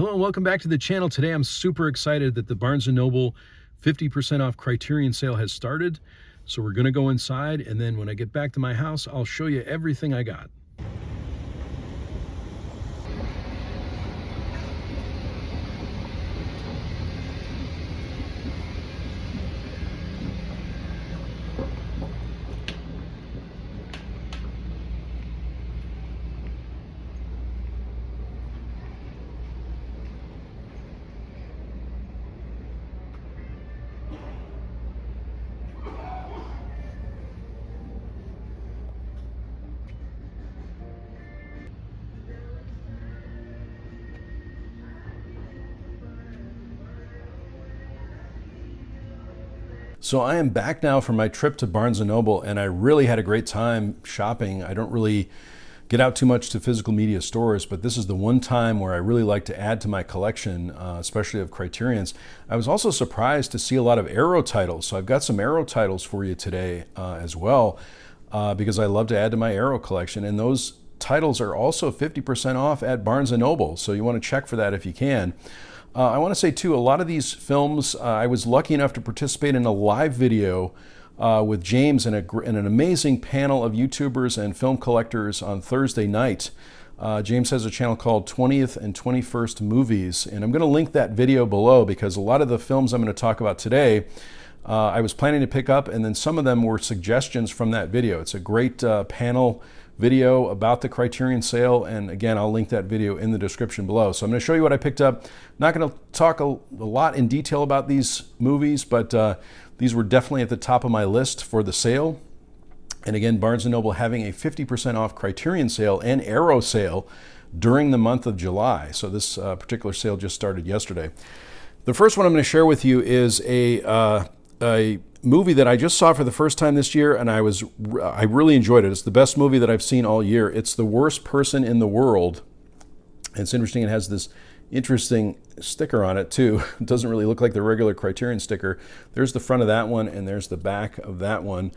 Hello and welcome back to the channel. Today I'm super excited that the Barnes & Noble 50% off Criterion sale has started. So we're gonna go inside, and then when I get back to my house, I'll show you everything I got. So I am back now from my trip to Barnes & Noble, and I really had a great time shopping. I don't really get out too much to physical media stores, but this is the one time where I really like to add to my collection, especially of Criterions. I was also surprised to see a lot of Arrow titles, so I've got some Arrow titles for you today as well, because I love to add to my Arrow collection, and those titles are also 50% off at Barnes & Noble, so you want to check for that if you can. I want to say too, a lot of these films, I was lucky enough to participate in a live video with James and an amazing panel of YouTubers and film collectors on Thursday night. James has a channel called 20th and 21st Movies, and I'm going to link that video below because a lot of the films I'm going to talk about today I was planning to pick up, and then some of them were suggestions from that video. It's a great panel video about the Criterion sale, and again, I'll link that video in the description below. So I'm going to show you what I picked up. Not going to talk a lot in detail about these movies, but these were definitely at the top of my list for the sale. And again, Barnes & Noble having a 50% off Criterion sale and Arrow sale during the month of July. So this particular sale just started yesterday. The first one I'm going to share with you is a movie that I just saw for the first time this year, and I really enjoyed it. It's the best movie that I've seen all year. It's The Worst Person in the World. And it's interesting, it has this interesting sticker on it too. It doesn't really look like the regular Criterion sticker. There's the front of that one, and there's the back of that one.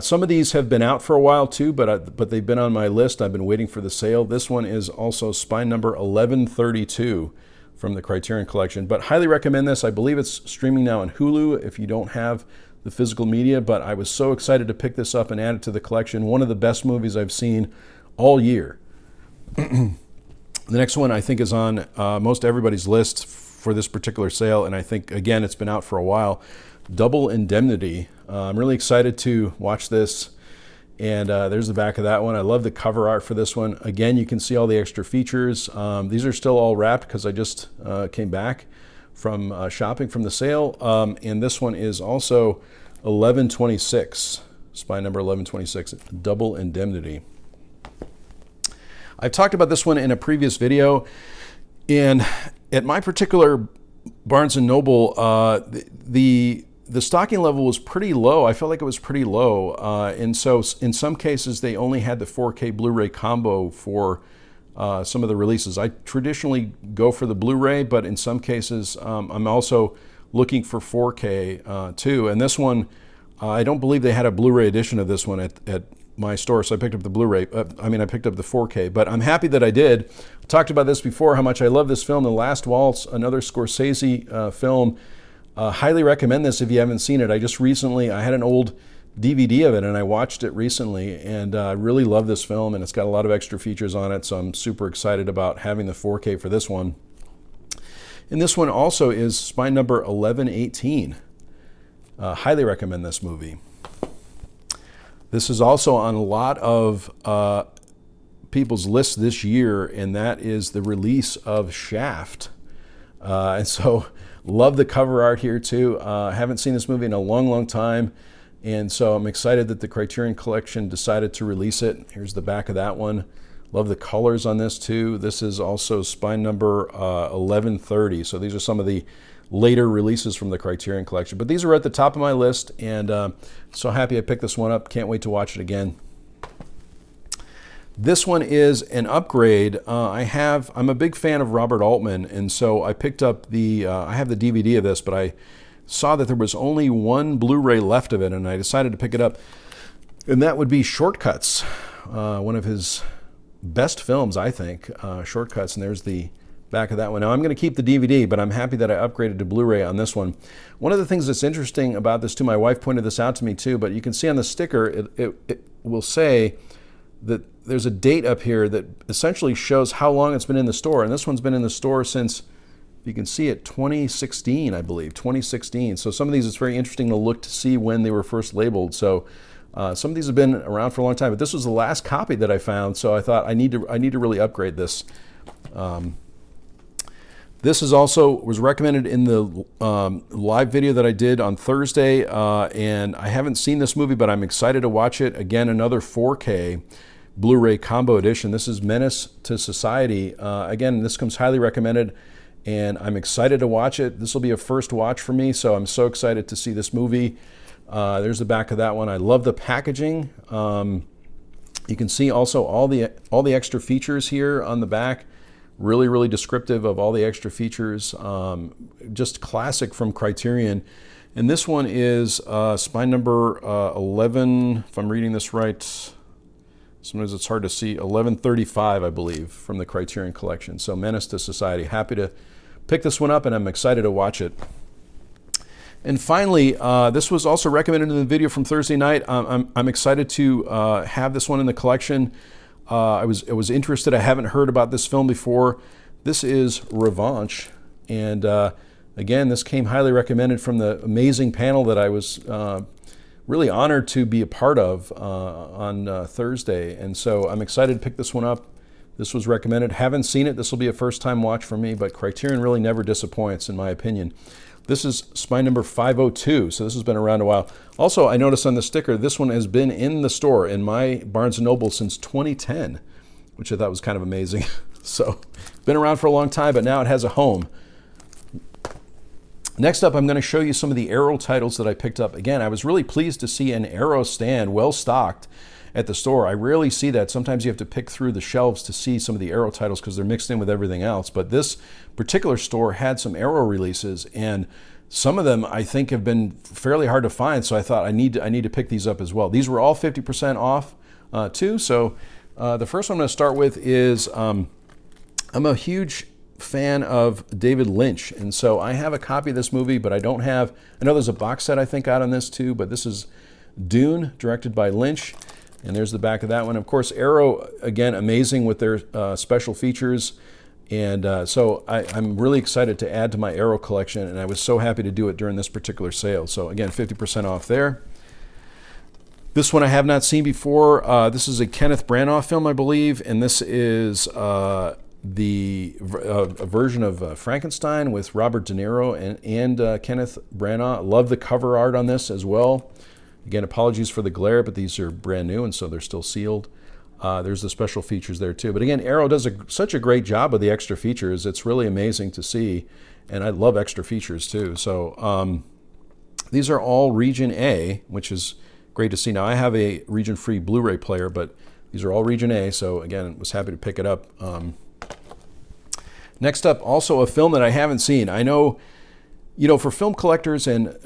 Some of these have been out for a while too, but they've been on my list. I've been waiting for the sale. This one is also spine number 1132 from the Criterion collection, but highly recommend this. I believe it's streaming now on Hulu if you don't have the physical media, but I was so excited to pick this up and add it to the collection. One of the best movies I've seen all year. The next one I think is on most everybody's list for this particular sale, and I think, again, it's been out for a while. Double Indemnity. I'm really excited to watch this, and there's the back of that one. I love the cover art for this one. Again, you can see all the extra features. These are still all wrapped because I just came back from shopping from the sale, and this one is also 1126, spine number 1126, Double Indemnity. I've talked about this one in a previous video, and at my particular Barnes & Noble, the stocking level was pretty low. I felt like it was pretty low, and so in some cases they only had the 4K Blu-ray combo for some of the releases. I traditionally go for the Blu-ray, but in some cases I'm also looking for 4K too. And this one, I don't believe they had a Blu-ray edition of this one at my store, so I picked up the Blu-ray. I picked up the 4K, but I'm happy that I did. I talked about this before, how much I love this film, The Last Waltz, another Scorsese film. Highly recommend this if you haven't seen it. I had an old DVD of it, and I watched it recently, and I really love this film, and it's got a lot of extra features on it, so I'm super excited about having the 4K for this one. And this one also is spine number 1118. Highly recommend this movie. This is also on a lot of people's lists this year, and that is the release of Shaft. And so, love the cover art here too. Haven't seen this movie in a long, long time. And so I'm excited that the Criterion Collection decided to release it. Here's the back of that one. Love the colors on this too. This is also spine number 1130. So these are some of the later releases from the Criterion Collection. But these are at the top of my list, and so happy I picked this one up. Can't wait to watch it again. This one is an upgrade. I'm a big fan of Robert Altman, and so I picked up I have the DVD of this, but I saw that there was only one Blu-ray left of it, and I decided to pick it up. And that would be Shortcuts, one of his best films, I think, Shortcuts. And there's the back of that one. Now I'm going to keep the DVD, but I'm happy that I upgraded to Blu-ray on this one. One of the things that's interesting about this too, my wife pointed this out to me too, but you can see on the sticker, it will say that there's a date up here that essentially shows how long it's been in the store. And this one's been in the store since, you can see it, 2016, I believe, 2016. So some of these, it's very interesting to look to see when they were first labeled. So some of these have been around for a long time, but this was the last copy that I found. So I thought I need to really upgrade this. This is was recommended in the live video that I did on Thursday, and I haven't seen this movie, but I'm excited to watch it. Again, another 4K Blu-ray combo edition. This is Menace to Society. Again, this comes highly recommended, and I'm excited to watch it. This will be a first watch for me, so I'm so excited to see this movie. There's the back of that one. I love the packaging. You can see also all the extra features here on the back. Really, really descriptive of all the extra features. Just classic from Criterion. And this one is spine number 11, if I'm reading this right. Sometimes it's hard to see. 1135, I believe, from the Criterion collection. So Menace to Society. Happy to pick this one up, and I'm excited to watch it. And finally, this was also recommended in the video from Thursday night. I'm excited to have this one in the collection. I was interested. I haven't heard about this film before. This is Ravanche, and again, this came highly recommended from the amazing panel that I was really honored to be a part of on Thursday, and so I'm excited to pick this one up. This was recommended. Haven't seen it. This will be a first-time watch for me, but Criterion really never disappoints, in my opinion. This is spine number 502, so this has been around a while. Also, I noticed on the sticker, this one has been in the store in my Barnes & Noble since 2010, which I thought was kind of amazing. So, been around for a long time, but now it has a home. Next up, I'm going to show you some of the Arrow titles that I picked up. Again, I was really pleased to see an Arrow stand well-stocked at the store. I rarely see that. Sometimes you have to pick through the shelves to see some of the Arrow titles because they're mixed in with everything else. But this particular store had some Arrow releases, and some of them I think have been fairly hard to find. So I thought I need to pick these up as well. These were all 50% off too. So the first one I'm going to start with is I'm a huge fan of David Lynch, and so I have a copy of this movie, but I don't have. I know there's a box set I think out on this too, but this is Dune, directed by Lynch. And there's the back of that one. Of course, Arrow, again, amazing with their special features. And so I'm really excited to add to my Arrow collection, and I was so happy to do it during this particular sale. So again, 50% off there. This one I have not seen before. This is a Kenneth Branagh film, I believe, and this is a version of Frankenstein with Robert De Niro and Kenneth Branagh. Love the cover art on this as well. Again, apologies for the glare, but these are brand new, and so they're still sealed. There's the special features there, too. But again, Arrow does such a great job with the extra features. It's really amazing to see, and I love extra features, too. So these are all Region A, which is great to see. Now, I have a region-free Blu-ray player, but these are all Region A, so again, I was happy to pick it up. Next up, also a film that I haven't seen. I know, you know, for film collectors and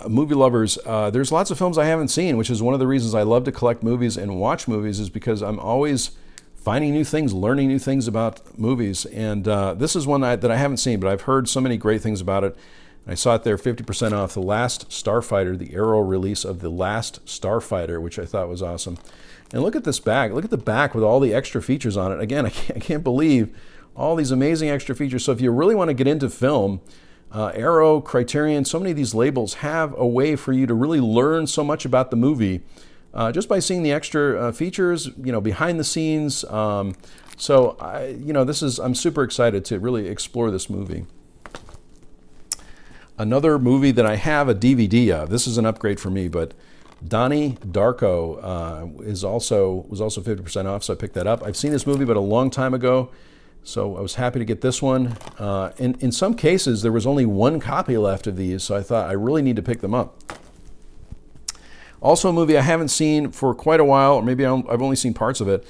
movie lovers, there's lots of films I haven't seen, which is one of the reasons I love to collect movies and watch movies, is because I'm always finding new things, learning new things about movies. And this is one that I haven't seen, but I've heard so many great things about it. I saw it there, 50% off, The Last Starfighter, the Arrow release of The Last Starfighter, which I thought was awesome. And look at this bag. Look at the back with all the extra features on it. Again, I can't believe all these amazing extra features. So if you really want to get into film, Arrow, Criterion, so many of these labels have a way for you to really learn so much about the movie just by seeing the extra features, you know, behind the scenes. So I'm super excited to really explore this movie. Another movie that I have a DVD of, this is an upgrade for me, but Donnie Darko was also 50% off, so I picked that up. I've seen this movie, but a long time ago. So I was happy to get this one. In some cases, there was only one copy left of these, so I thought I really need to pick them up. Also a movie I haven't seen for quite a while, or maybe I've only seen parts of it,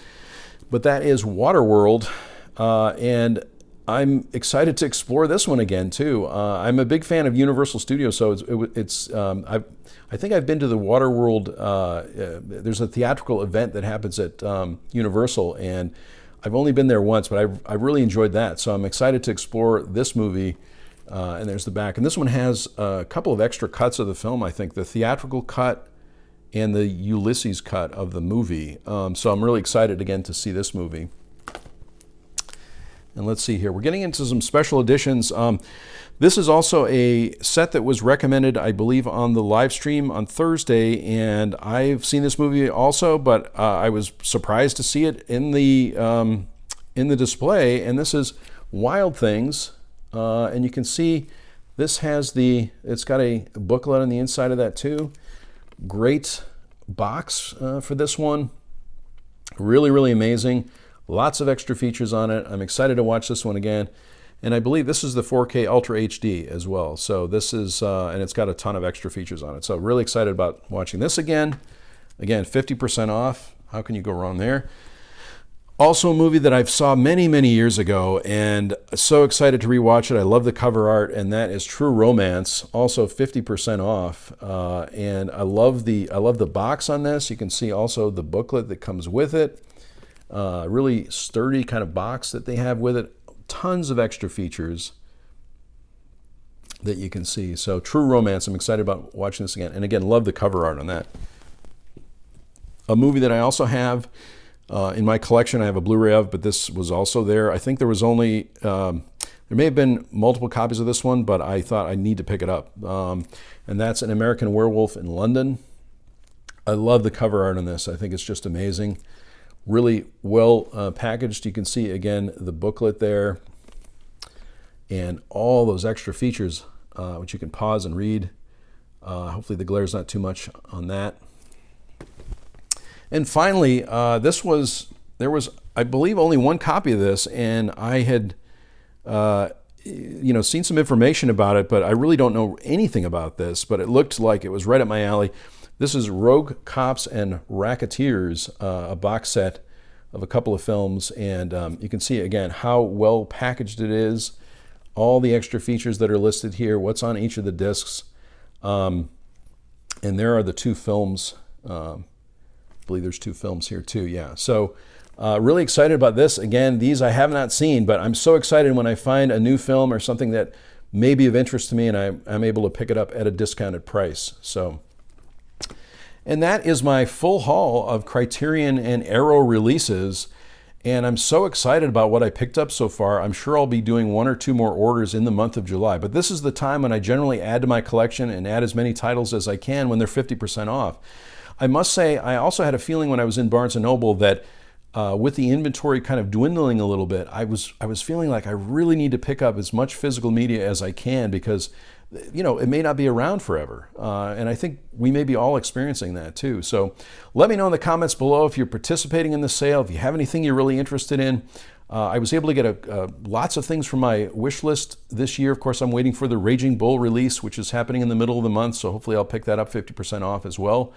but that is Waterworld, and I'm excited to explore this one again, too. I'm a big fan of Universal Studios, so I think I've been to the Waterworld. There's a theatrical event that happens at Universal, and I've only been there once, but I really enjoyed that. So I'm excited to explore this movie. And there's the back. And this one has a couple of extra cuts of the film, I think. The theatrical cut and the Ulysses cut of the movie. So I'm really excited again to see this movie. And let's see here. We're getting into some special editions. This is also a set that was recommended, I believe, on the live stream on Thursday. And I've seen this movie also, but I was surprised to see it in the display. And this is Wild Things. And you can see this has it's got a booklet on the inside of that too. Great box for this one. Really, really amazing. Lots of extra features on it. I'm excited to watch this one again. And I believe this is the 4K Ultra HD as well. So this is, and it's got a ton of extra features on it. So really excited about watching this again. Again, 50% off. How can you go wrong there? Also a movie that I saw many, many years ago, and so excited to rewatch it. I love the cover art, and that is True Romance, also 50% off. And I love the box on this. You can see also the booklet that comes with it. Really sturdy kind of box that they have with it. Tons of extra features that you can see. So True Romance, I'm excited about watching this again. And again, love the cover art on that. A movie that I also have in my collection, I have a Blu-ray of, but this was also there. I think there was only, there may have been multiple copies of this one, but I thought I need to pick it up. And that's An American Werewolf in London. I love the cover art on this. I think it's just amazing. Really well packaged. You can see, again, the booklet there and all those extra features, which you can pause and read. Hopefully the glare's not too much on that. And finally, there was, I believe, only one copy of this, and I had, seen some information about it, but I really don't know anything about this, but it looked like it was right up my alley. This is Rogue Cops and Racketeers, a box set of a couple of films, and you can see, again, how well packaged it is, all the extra features that are listed here, what's on each of the discs, and there are the two films. I believe there's two films here too, yeah. So really excited about this. Again, these I have not seen, but I'm so excited when I find a new film or something that may be of interest to me and I'm able to pick it up at a discounted price. So, and that is my full haul of Criterion and Arrow releases. And I'm so excited about what I picked up so far. I'm sure I'll be doing one or two more orders in the month of July. But this is the time when I generally add to my collection and add as many titles as I can when they're 50% off. I must say, I also had a feeling when I was in Barnes & Noble that with the inventory kind of dwindling a little bit, I was feeling like I really need to pick up as much physical media as I can because, it may not be around forever. And I think we may be all experiencing that too. So let me know in the comments below if you're participating in the sale, if you have anything you're really interested in. I was able to get lots of things from my wish list this year. Of course, I'm waiting for the Raging Bull release, which is happening in the middle of the month. So hopefully I'll pick that up 50% off as well.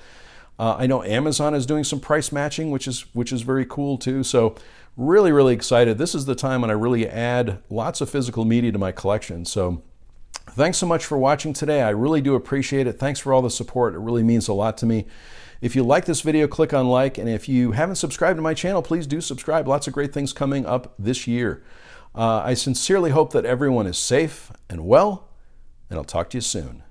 I know Amazon is doing some price matching, which is very cool too. So really, really excited. This is the time when I really add lots of physical media to my collection. So thanks so much for watching today. I really do appreciate it. Thanks for all the support. It really means a lot to me. If you like this video, click on like. And if you haven't subscribed to my channel, please do subscribe. Lots of great things coming up this year. I sincerely hope that everyone is safe and well, and I'll talk to you soon.